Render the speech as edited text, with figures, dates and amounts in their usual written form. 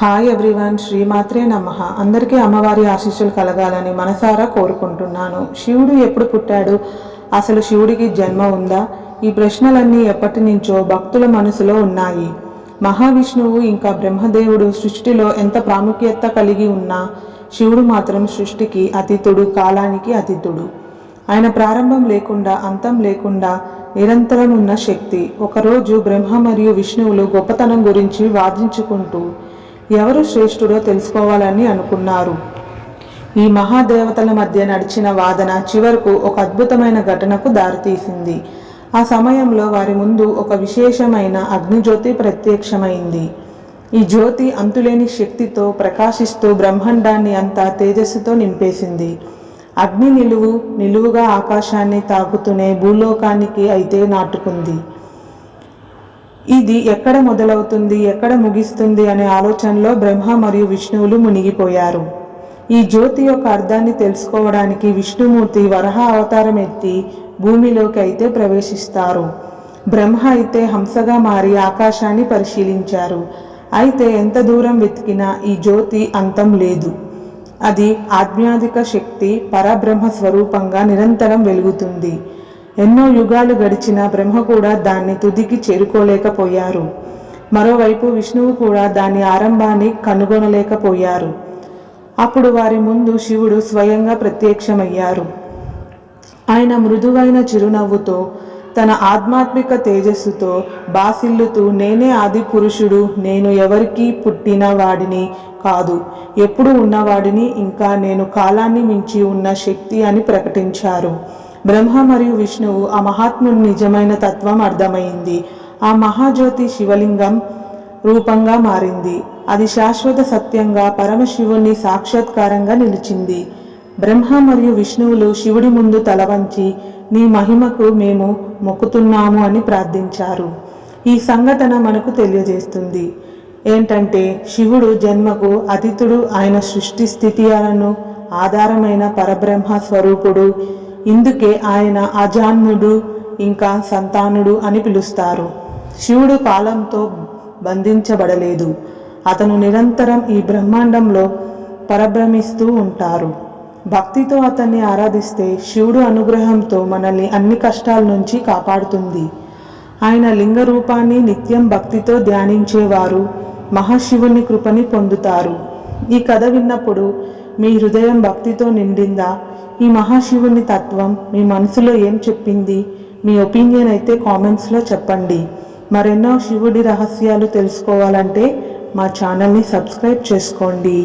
Hi everyone, శ్రీమాత్రే నమః. అందరికీ అమ్మవారి ఆశీస్సులు కలగాలని మనసారా కోరుకుంటున్నాను. శివుడు ఎప్పుడు పుట్టాడు? అసలు శివుడికి జన్మ ఉందా? ఈ ప్రశ్నలన్నీ ఎప్పటి నుంచో భక్తుల మనసులో ఉన్నాయి. మహావిష్ణువు ఇంకా బ్రహ్మదేవుడు సృష్టిలో ఎంత ప్రాముఖ్యత కలిగి ఉన్నా శివుడు మాత్రం సృష్టికి అతీతుడు, కాలానికి అతీతుడు. ఆయన ప్రారంభం లేకుండా అంతం లేకుండా నిరంతరం ఉన్న శక్తి. ఒకరోజు బ్రహ్మ మరియు విష్ణువులు గొప్పతనం గురించి వాదించుకుంటూ ఎవరు శ్రేష్ఠుడో తెలుసుకోవాలని అనుకున్నారు. ఈ మహాదేవతల మధ్య నడిచిన వాదన చివరకు ఒక అద్భుతమైన ఘటనకు దారితీసింది. ఆ సమయంలో వారి ముందు ఒక విశేషమైన అగ్నిజ్యోతి ప్రత్యక్షమైంది. ఈ జ్యోతి అంతులేని శక్తితో ప్రకాశిస్తూ బ్రహ్మాండాన్ని అంతా తేజస్సుతో నింపేసింది. అగ్ని నిలువుగా ఆకాశాన్ని తాకుతూనే భూలోకానికి అయితే నాటుకుంది. ఇది ఎక్కడ మొదలవుతుంది, ఎక్కడ ముగిస్తుంది అనే ఆలోచనలో బ్రహ్మ మరియు విష్ణువులు మునిగిపోయారు. ఈ జ్యోతి యొక్క అర్థాన్ని తెలుసుకోవడానికి విష్ణుమూర్తి వరాహ అవతారం ఎత్తి భూమిలోకి అయితే ప్రవేశిస్తారు. బ్రహ్మ అయితే హంసగా మారి ఆకాశాన్ని పరిశీలించారు. అయితే ఎంత దూరం వెతికినా ఈ జ్యోతి అంతం లేదు. అది ఆధ్యాత్మిక శక్తి, పరబ్రహ్మ స్వరూపంగా నిరంతరం వెలుగుతుంది. ఎన్నో యుగాలు గడిచిన బ్రహ్మ కూడా దాన్ని తుదికి చేరుకోలేకపోయారు. మరోవైపు విష్ణువు కూడా దాని ఆరంభాన్ని కనుగొనలేకపోయారు. అప్పుడు వారి ముందు శివుడు స్వయంగా ప్రత్యక్షమయ్యారు. ఆయన మృదువైన చిరునవ్వుతో తన ఆధ్యాత్మిక తేజస్సుతో బాసిల్లుతూ, నేనే ఆది పురుషుడు, నేను ఎవరికి పుట్టిన వాడిని కాదు, ఎప్పుడు ఉన్నవాడిని, ఇంకా నేను కాలాన్ని మించి ఉన్న శక్తి అని ప్రకటించారు. బ్రహ్మ మరియు విష్ణువు ఆ మహాత్ముని నిజమైన తత్వం అర్థమైంది. ఆ మహాజ్యోతి శివలింగం రూపంగా మారింది. అది శాశ్వత సత్యంగా పరమశివుని సాక్షాత్కారంగా నిలిచింది. బ్రహ్మ మరియు విష్ణువులు శివుడి ముందు తల వంచి, నీ మహిమకు మేము మొక్కుతున్నాము అని ప్రార్థించారు. ఈ సంఘటన మనకు తెలియజేస్తుంది ఏంటంటే, శివుడు జన్మకు అతీతుడు, ఆయన సృష్టి స్థితిలను ఆధారమైన పరబ్రహ్మ స్వరూపుడు. ఇందుకే ఆయన అజాన్ముడు, ఇంకా సంతానుడు అని పిలుస్తారు. శివుడు కాలంతో బంధించబడలేదు. అతను నిరంతరం ఈ బ్రహ్మాండంలో పరభ్రమిస్తూ ఉంటారు. భక్తితో అతన్ని ఆరాధిస్తే శివుడు అనుగ్రహంతో మనల్ని అన్ని కష్టాల నుంచి కాపాడుతుంది. ఆయన లింగ రూపాన్ని నిత్యం భక్తితో ధ్యానించేవారు మహాశివుని కృపని పొందుతారు. ఈ కథ విన్నప్పుడు మీ హృదయం భక్తితో నిండిందా? ఈ మహాశివుని తత్వం మీ మనసులో ఏం చెప్పింది? మీ ఒపీనియన్ అయితే కామెంట్స్లో చెప్పండి. మరెన్నో శివుడి రహస్యాలు తెలుసుకోవాలంటే మా ఛానల్ని సబ్స్క్రైబ్ చేసుకోండి.